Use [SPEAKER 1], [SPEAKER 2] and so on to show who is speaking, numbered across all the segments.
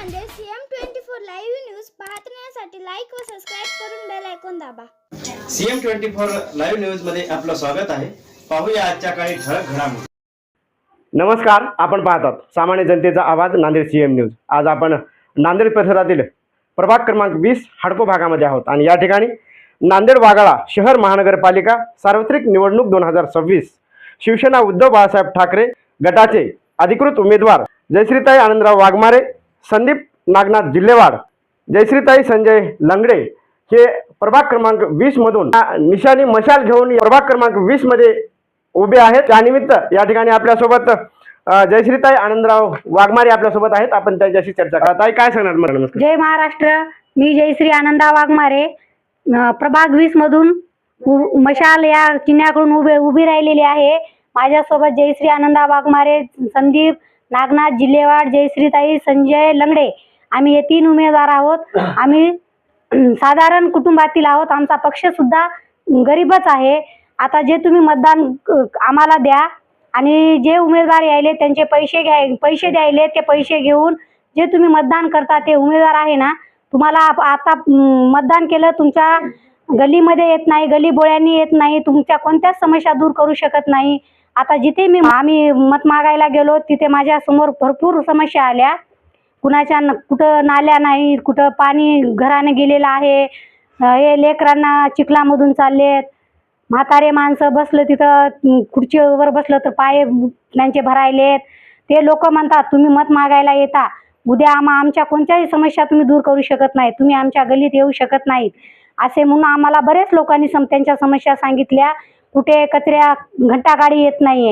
[SPEAKER 1] Nanded CM24 live news पाहण्यासाठी like व subscribe करून बेल आयकॉन दाबा।
[SPEAKER 2] CM24 लाईव्ह न्यूज मध्ये आपलं स्वागत आहे। पाहूया आजच्या काही ठळक घडामोडी।
[SPEAKER 3] नमस्कार, आपण पाहतात सामान्य जनतेचा आवाज नांदेड CM न्यूज। आज आपण नांदेड परिसरातील प्रभाग क्रमांक 20 हडको भागामध्ये आहोत आणि या ठिकाणी नांदेड वाघाळा शहर महानगरपालिका सार्वत्रिक निवडणूक 2026 शिवसेना उद्धव बाळासाहेब ठाकरे गटाचे अधिकृत उमेदवार जयश्रीताई आनंदराव वाघमारे, संदीप नागनाथ जिल्हेवाड, जयश्रीताई संजय लंगडे हे प्रभाग क्रमांक 20 मधून निशाणी मशाल घेऊन प्रभाग क्रमांक 20 मध्ये उभे आहेत। त्यानिमित्त या ठिकाणी आपल्यासोबत जयश्रीताई आनंदराव वाघमारे आपल्यासोबत आहेत। आपण त्यांच्याशी चर्चा करा। ताई, काय सांगणार मला? नमस्कार।
[SPEAKER 4] जय महाराष्ट्र। मी जयश्री आनंदराव वाघमारे प्रभाग 20 मधून मशाल या चिन्हाकडून उभी राहिलेली आहे। माझ्यासोबत जयश्री आनंदराव वाघमारे, संदीप नागनाथ जिल्हेवाड, जयश्रीताई संजय लंगडे, आम्ही हे 3 उमेदवार आहोत। आम्ही साधारण कुटुंबातील आहोत। आमचा पक्ष सुद्धा गरीबच आहे। आता जे तुम्ही मतदान आम्हाला द्या आणि जे उमेदवार यायले त्यांचे पैसे द्यायले, ते पैसे घेऊन जे तुम्ही मतदान करता ते उमेदवार आहे ना, तुम्हाला आता मतदान केलं तुमच्या गलीमध्ये येत नाही, गली बोळ्यांनी येत नाही, तुमच्या कोणत्याच समस्या दूर करू शकत नाही। आता जिथे आम्ही मत मागायला गेलो तिथे माझ्या समोर भरपूर समस्या आल्या। कुणाच्या कुठं नाल्या नाही, कुठं पाणी घराने गेलेलं आहे, हे लेकरांना चिखलामधून चाललेत, म्हातारे माणसं बसलं तिथं खुर्चीवर बसलं तर पाय त्यांचे भरायलेत। ते लोक म्हणतात तुम्ही मत मागायला येता, उद्या आमच्या कोणत्याही समस्या तुम्ही दूर करू शकत नाही, तुम्ही आमच्या गलीत येऊ शकत नाहीत असे म्हणून आम्हाला बरेच लोकांनी त्यांच्या समस्या सांगितल्या। कुठे कचऱ्या घंटागाडी येत नाहीये,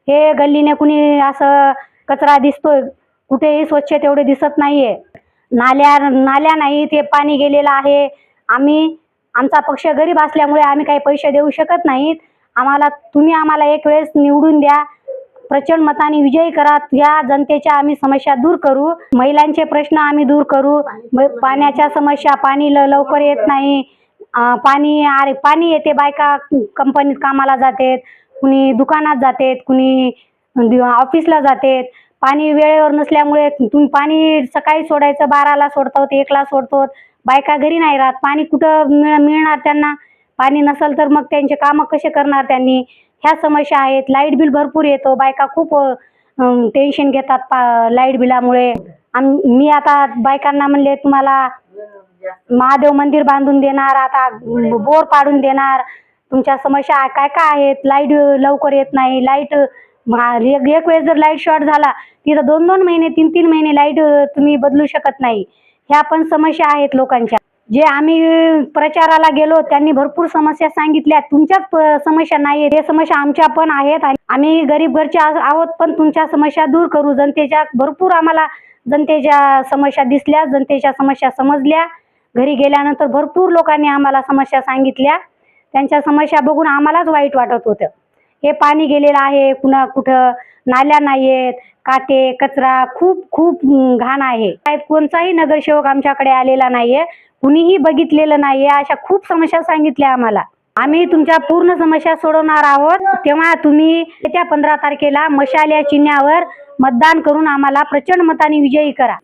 [SPEAKER 4] हे गल्लीने कुणी असं कचरा दिसतोय, कुठेही स्वच्छ तेवढे दिसत नाहीये, नाल्या नाही, ते पाणी गेलेलं आहे। आमचा पक्ष गरीब असल्यामुळे आम्ही काही पैसे देऊ शकत नाहीत। तुम्ही आम्हाला एक वेळेस निवडून द्या, प्रचंड मताने विजयी करा, या जनतेच्या आम्ही समस्या दूर करू, महिलांचे प्रश्न आम्ही दूर करू, पाण्याच्या समस्या, पाणी लवकर येत नाही, पाणी येते, बायका कंपनीत कामाला जातात, कुणी दुकानात जातात, कुणी ऑफिसला जातात, पाणी वेळेवर नसल्यामुळे तुम्ही पाणी सकाळी सोडायचं 12ला सोडतो, 1ला सोडतो, बायका घरी नाही राहत, पाणी कुठं मिळणार त्यांना? पाणी नसेल तर मग त्यांचे कामं कसे करणार त्यांनी? ह्या समस्या आहेत। लाईट बिल भरपूर येतो, बायका खूप टेन्शन घेतात लाईट बिलामुळे। मी आता बायकांना म्हणले तुम्हाला महादेव मंदिर बांधून देणार, आता बोर पाडून देणार, तुमच्या समस्या काय काय आहेत? लाईट लवकर येत नाही, लाईट एक वेळेस जर लाईट शॉर्ट झाला तिथं 2-2 महिने 3-3 महिने लाईट तुम्ही बदलू शकत नाही। ह्या पण समस्या आहेत लोकांच्या। जे आम्ही प्रचाराला गेलो त्यांनी भरपूर समस्या सांगितल्या, तुमच्याच समस्या नाही, हे समस्या आमच्या पण आहेत। आम्ही गरीब घरचे आहोत, पण तुमच्या समस्या दूर करू। जनतेच्या भरपूर आम्हाला जनतेच्या समस्या दिसल्या, जनतेच्या समस्या समजल्या। घरी गेल्यानंतर भरपूर लोकांनी आम्हाला समस्या सांगितल्या, त्यांच्या समस्या बघून आम्हालाच वाईट वाटत होतं। हे पाणी गेलेलं आहे, कुठं नाल्या नाहीयेत, काटे कचरा खूप घाण आहे। कोणताही नगरसेवक आमच्याकडे आलेला नाहीये, कुणीही बघितलेलं नाहीये, अशा खूप समस्या सांगितल्या आम्हाला। आम्ही तुमच्या पूर्ण समस्या सोडवणार आहोत। तेव्हा तुम्ही येत्या 15 तारखेला मशाल या चिन्हावर मतदान करून आम्हाला प्रचंड मताने विजयी करा।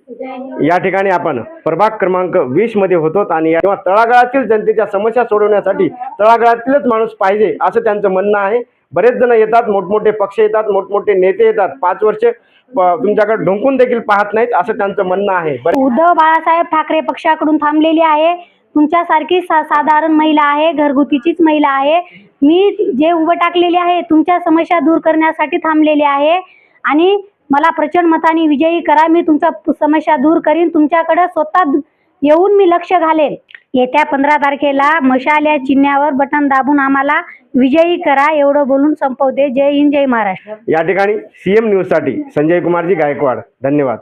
[SPEAKER 3] या ठिकाणी आपण प्रभाग क्रमांक 20 मध्ये होतो आणि तळागाळातील जनतेच्या समस्या सोडवण्यासाठी तळागाळातीलच माणूस पाहिजे असं त्यांचं म्हणणं आहे। बरेच जण येतात, मोठमोठे पक्ष येतात, मोठमोठे नेते येतात, 5 वर्ष तुमच्याकडे ढोंकून देखील पाहत नाहीत असं त्यांचं म्हणणं आहे।
[SPEAKER 4] उद्धव बाळासाहेब ठाकरे पक्षाकडून थांबलेली आहे, तुमच्यासारखी साधारण महिला आहे, घरगुतीचीच महिला आहे। मी जे उभं टाकलेले आहे तुमच्या समस्या दूर करण्यासाठी थांबलेले आहे आणि मला प्रचंड मताने विजयी करा। मी तुमच्या समस्या दूर करीन, तुमच्याकडे स्वतः येऊन मी लक्ष घालेन। येत्या 15 तारखेला मशाल या चिन्हावर बटन दाबून आम्हाला विजयी करा, एवढं बोलून संपवते। जय हिंद, जय महाराष्ट्र।
[SPEAKER 3] या ठिकाणी CM न्यूज साठी संजय कुमारजी गायकवाड, धन्यवाद।